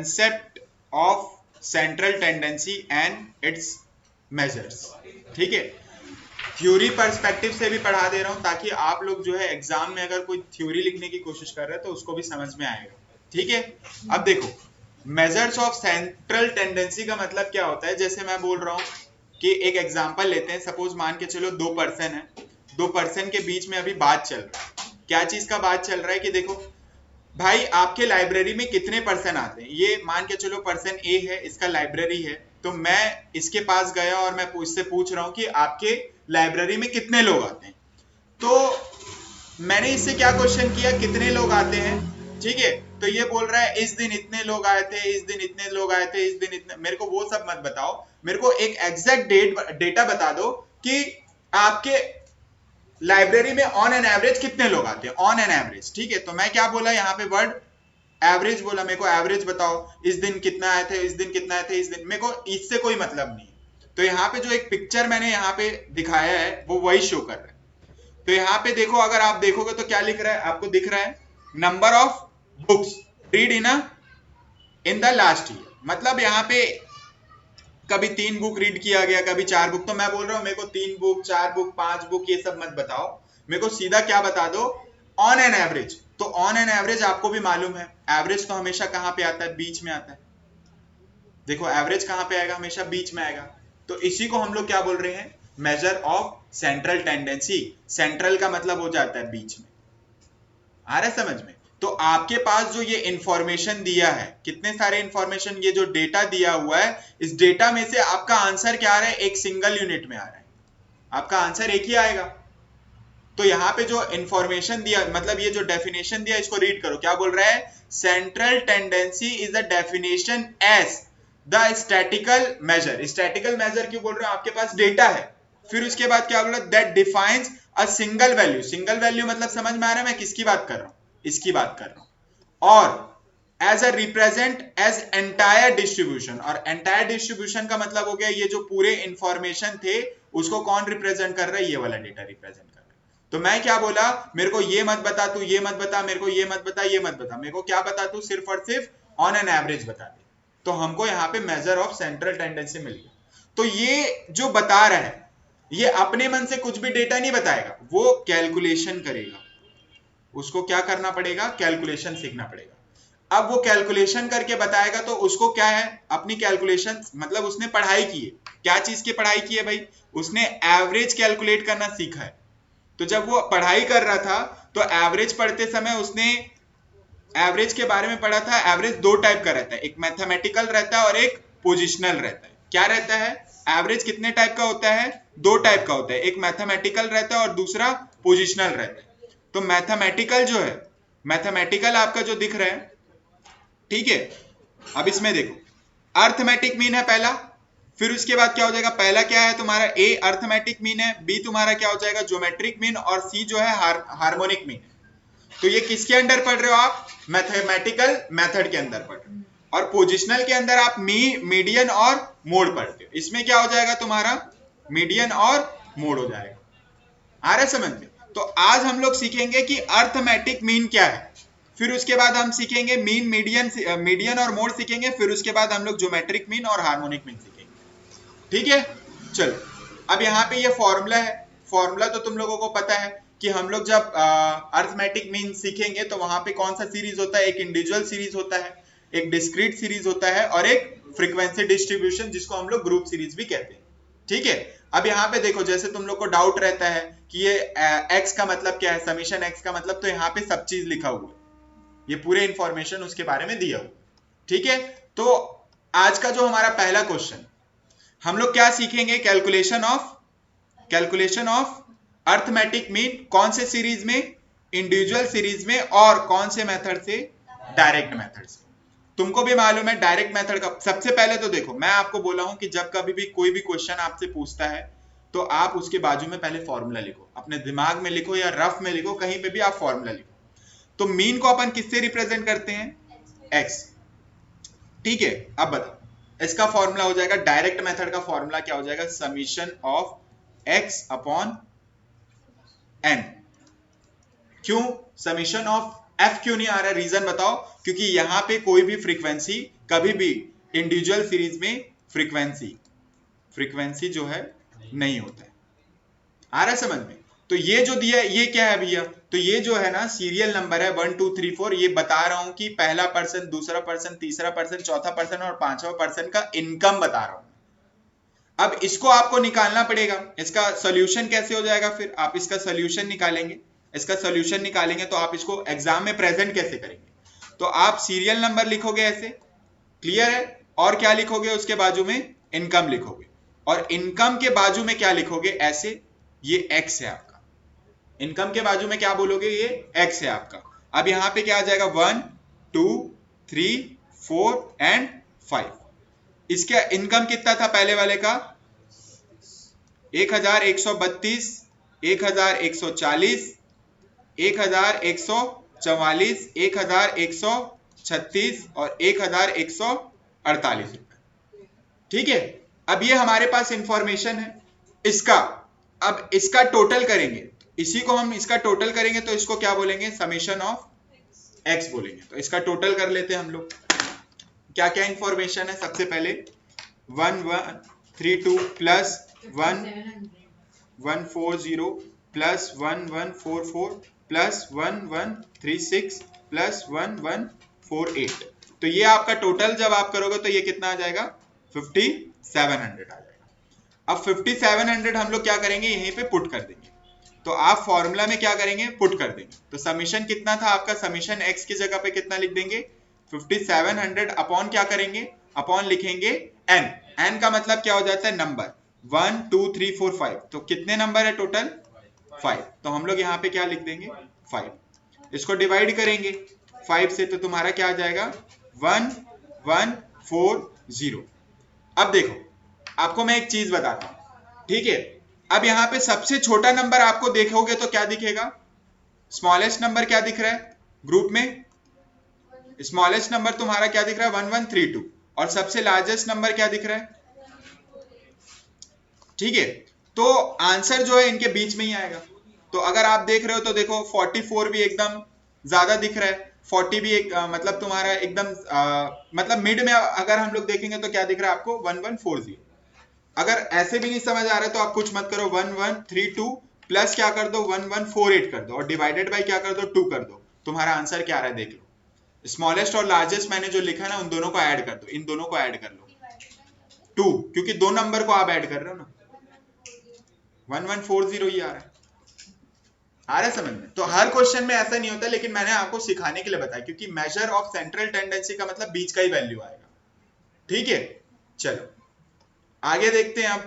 concept of central tendency and its measures। ठीक है, theory perspective से भी पढ़ा दे रहा हूं ताकि आप लोग जो है एग्जाम में अगर कोई थ्योरी लिखने की कोशिश कर रहे हैं तो उसको भी समझ में आएगा। ठीक है, अब देखो मेजर्स ऑफ सेंट्रल टेंडेंसी का मतलब क्या होता है। जैसे मैं बोल रहा हूं कि एक एग्जांपल लेते हैं, सपोज मान के चलो दो पर्सन है, दो पर्सन के बीच में अभी बात चल रहा है। क्या चीज का बात चल रहा है कि देखो भाई आपके लाइब्रेरी में कितने पर्सन आते हैं, ये मान के चलो पर्सन ए है, इसका लाइब्रेरी है, तो मैं इसके पास गया और मैं इससे पूछ रहा हूं कि आपके लाइब्रेरी में कितने लोग आते हैं। तो मैंने इससे क्या क्वेश्चन किया, कितने लोग आते हैं। ठीक है, तो ये बोल रहा है इस दिन इतने लोग आए थे, इस दिन इतने लोग आए थे, इस दिन इतने। मेरे को वो सब मत बताओ, मेरे को एक एग्जैक्ट डेटा बता दो कि आपके लाइब्रेरी में ऑन एन एवरेज कितने लोग आते हैं, ऑन एन एवरेज। ठीक है, तो मैं क्या बोला यहाँ पे, वर्ड एवरेज बोला। मेरे को एवरेज बताओ, इस दिन कितना आए थे, इस दिन कितना आए थे, इस दिन। मेरे को इससे कोई मतलब नहीं है। तो यहाँ पे जो एक पिक्चर मैंने यहाँ पे दिखाया है वो वही शो कर रहा है। तो यहाँ पे देखो, अगर आप देखोगे तो क्या लिख रहा है, आपको दिख रहा है number of books read in the last year. मतलब यहाँ पे कभी 3 बुक रीड किया गया, कभी 4 बुक। तो मैं बोल रहा हूं मेरे को 3 बुक, 4 बुक, 5 बुक ये सब मत बताओ, मेरे को सीधा क्या बता दो, ऑन एन एवरेज। तो ऑन एन एवरेज आपको भी मालूम है, एवरेज तो हमेशा कहां पे आता है, बीच में आता है। देखो एवरेज कहां पे आएगा, हमेशा बीच में आएगा। तो इसी को हम लोग क्या बोल रहे हैं, measure of central tendency. Central का मतलब हो जाता है बीच में। आ रहा है समझ में। तो आपके पास जो ये इंफॉर्मेशन दिया है, कितने सारे इंफॉर्मेशन, ये जो डेटा दिया हुआ है, इस डेटा में से आपका आंसर क्या आ रहा है, एक सिंगल यूनिट में आ रहा है, आपका आंसर एक ही आएगा। तो यहाँ पे जो इंफॉर्मेशन दिया, मतलब ये जो डेफिनेशन दिया, इसको रीड करो। क्या बोल रहा है, central tendency is the definition as the statical measure. Statical measure क्यों बोल रहे हो, आपके पास डेटा है। फिर उसके बाद क्या बोल रहा है, that defines a single value. Single value मतलब समझ में आ रहा है मैं किसकी बात कर रहा हूं, इसकी बात कर रहा हूं। और as a represent as entire distribution. और एंटायर डिस्ट्रीब्यूशन का मतलब हो गया ये जो पूरे इंफॉर्मेशन थे उसको कौन रिप्रेजेंट कर रहा है, ये वाला डेटा रिप्रेजेंट कर रहा है। तो मैं क्या बोला, मेरे को ये मत बता, तू ये मत बता, मेरे को ये मत बता, ये मत बता, मेरे को क्या बता, तू सिर्फ और सिर्फ ऑन एन एवरेज बता दे। तो हमको यहाँ पे मेजर ऑफ सेंट्रल टेंडेंसी मिल गया। तो ये जो बता रहा है, ये अपने मन से कुछ भी डेटा नहीं बताएगा, वो कैलकुलेशन करेगा। उसको क्या करना पड़ेगा, कैलकुलेशन सीखना पड़ेगा। अब वो कैलकुलेशन करके बताएगा, तो उसको क्या है, अपनी कैलकुलेशन, मतलब उसने पढ़ाई की है। क्या चीज की पढ़ाई की है भाई, उसने एवरेज कैलकुलेट करना सीखा है। तो जब वो पढ़ाई कर रहा था तो एवरेज पढ़ते समय उसने एवरेज के बारे में पढ़ा था। एवरेज दो टाइप का रहता है, एक मैथमेटिकल रहता है और एक पोजिशनल रहता है। क्या रहता है, एवरेज कितने टाइप का होता है, दो टाइप का होता है, एक मैथमेटिकल रहता है और दूसरा पोजिशनल रहता है। तो मैथमेटिकल जो है, मैथमेटिकल आपका जो दिख रहा है, ठीक है, अब इसमें देखो अर्थमेटिक मीन है पहला। फिर उसके बाद क्या हो जाएगा, पहला क्या है तुम्हारा, ए अर्थमेटिक मीन है, बी तुम्हारा क्या हो जाएगा, ज्योमेट्रिक मीन, और सी जो है हार्मोनिक मीन है। तो ये किसके अंडर पढ़ रहे हो आप, मैथमेटिकल मेथड के अंदर पढ़ रहे हो। और पोजिशनल के अंदर आप मीडियन और मोड पढ़ते हो। इसमें क्या हो जाएगा तुम्हारा, मीडियन और मोड हो जाएगा। आ रहा है समझ में। तो आज हम लोग सीखेंगे कि अर्थमेटिक मीन क्या है, फिर उसके बाद हम सीखेंगे मीन, मीडियन और मोड सीखेंगे, फिर उसके बाद हम लोग ज्योमेट्रिक मीन और हार्मोनिक मीन सीखेंगे। ठीक है, चलो अब यहाँ पे ये फॉर्मूला है। फॉर्मूला तो तुम लोगों को पता है कि हम लोग जब अर्थमेटिक मीन सीखेंगे तो वहां पे कौन सा सीरीज होता है, एक इंडिविजुअल सीरीज होता है, एक डिस्क्रीट सीरीज होता है, और एक फ्रीक्वेंसी डिस्ट्रीब्यूशन जिसको हम लोग ग्रुप सीरीज भी कहते हैं। ठीक है, अब यहाँ पे देखो, जैसे तुम लोग को डाउट रहता है कि ये x का मतलब क्या है, समीशन x का मतलब, तो यहाँ पे सब चीज लिखा हुआ है, ये पूरे इंफॉर्मेशन उसके बारे में दिया हुआ। ठीक है, तो आज का जो हमारा पहला क्वेश्चन, हम लोग क्या सीखेंगे, कैलकुलेशन ऑफ अर्थमेटिक मीन। कौन से सीरीज में, इंडिविजुअल सीरीज में, और कौन से मेथड से, डायरेक्ट मेथड से। तुमको भी मालूम है डायरेक्ट मेथड का। सबसे पहले तो देखो, मैं आपको बोला हूं कि जब कभी भी कोई भी क्वेश्चन आपसे पूछता है तो आप उसके बाजू में पहले फॉर्मूला लिखो, अपने दिमाग में लिखो या रफ में लिखो, कहीं पे भी आप फॉर्मूला लिखो। तो मीन को अपन किससे रिप्रेजेंट करते हैं, एक्स। ठीक है, अब बताओ, इसका फॉर्मूला हो जाएगा, डायरेक्ट मेथड का फॉर्मूला क्या हो जाएगा, summation of X upon N. क्यों समीशन ऑफ एफ क्यों नहीं आ रहा है, रीजन बताओ। क्योंकि यहां पे कोई भी फ्रीक्वेंसी कभी भी इंडिविजुअल सीरीज में फ्रीक्वेंसी जो है नहीं होता है। आ रहा है समझ में? तो ये जो दिया है ये क्या है भैया, तो ये जो है ना सीरियल नंबर है 1 2 3 4, ये बता रहा हूं कि पहला पर्सन, दूसरा पर्सन, तीसरा पर्सन, चौथा पर्सन और पांचवा पर्सन का इनकम बता रहा हूं। अब इसको आपको निकालना पड़ेगा, इसका सोल्यूशन कैसे हो जाएगा, फिर आप इसका सोल्यूशन निकालेंगे, इसका सोल्यूशन निकालेंगे तो आप इसको एग्जाम में प्रेजेंट कैसे करेंगे, तो आप सीरियल नंबर लिखोगे ऐसे, क्लियर है, और क्या लिखोगे उसके बाजू में, इनकम लिखोगे, और इनकम के बाजू में क्या लिखोगे ऐसे, ये एक्स है आपका, इनकम के बाजू में क्या बोलोगे, ये एक्स है आपका। अब यहां पे क्या आ जाएगा 1 2 3 4 एंड 5। इसका इनकम कितना था पहले वाले का, 1132, 1140, 1144, 1136 और 1148 रुपए। ठीक है, अब ये हमारे पास इंफॉर्मेशन है इसका। अब इसका टोटल करेंगे, इसी को हम इसका टोटल करेंगे तो इसको क्या बोलेंगे, समेशन ऑफ एक्स बोलेंगे। तो इसका टोटल कर लेते हैं हम लोग। क्या क्या इंफॉर्मेशन है, सबसे पहले 1132 प्लस 1140 प्लस 1144 प्लस 1136 प्लस 1148। तो ये आपका टोटल जब आप करोगे तो ये कितना आ जाएगा, 5700 आ जाएगा। अब 5700 हम लोग क्या करेंगे, यहीं पे पुट कर देंगे। तो आप फॉर्मूला में क्या करेंगे, पुट कर देंगे। तो समीशन कितना था आपका, समीशन एक्स की जगह पे कितना लिख देंगे, 5700 अपॉन क्या करेंगे, अपॉन लिखेंगे n। n का मतलब क्या हो जाता है, नंबर 1 2 3 4 5। तो कितने नंबर है टोटल, 5। तो हम लोग यहाँ पे क्या लिख देंगे, 5। इसको डिवाइड करेंगे 5 से, तो तुम्हारा क्या आ जाएगा 1140। अब देखो आपको मैं एक चीज बताता हूं, ठीक है। अब यहाँ पे सबसे छोटा नंबर आपको देखोगे तो क्या दिखेगा, स्मॉलेस्ट नंबर क्या दिख रहा है ग्रुप में, स्मॉलेस्ट नंबर तुम्हारा क्या दिख रहा है 1132, और सबसे लार्जेस्ट नंबर क्या दिख रहा है, ठीक है। तो आंसर जो है इनके बीच में ही आएगा। तो अगर आप देख रहे हो तो देखो 44 भी एकदम ज्यादा दिख रहा है, 40 भी एक मतलब तुम्हारा एकदम मतलब मिड में अगर हम लोग देखेंगे तो क्या दिख रहा है आपको 1140। अगर ऐसे भी नहीं समझ आ रहा है तो आप कुछ मत करो, 1132 प्लस क्या कर दो 1148 कर दो, और डिवाइडेड बाय क्या कर दो 2 कर दो, तुम्हारा आंसर क्या आ रहा है देख लो। स्मॉलेस्ट और लार्जेस्ट मैंने जो लिखा है ना उन दोनों को ऐड कर दो, इन दोनों को ऐड कर लो 2, क्योंकि दो नंबर को आप ऐड कर रहे हो ना, 1140 ही आ रहा है। आ रहा है समझ में? तो हर क्वेश्चन में ऐसा नहीं होता, लेकिन मैंने आपको सिखाने के लिए बताया, क्योंकि मेजर ऑफ सेंट्रल टेंडेंसी का मतलब बीच का ही वैल्यू आएगा। ठीक है, चलो आगे देखते हैं अब।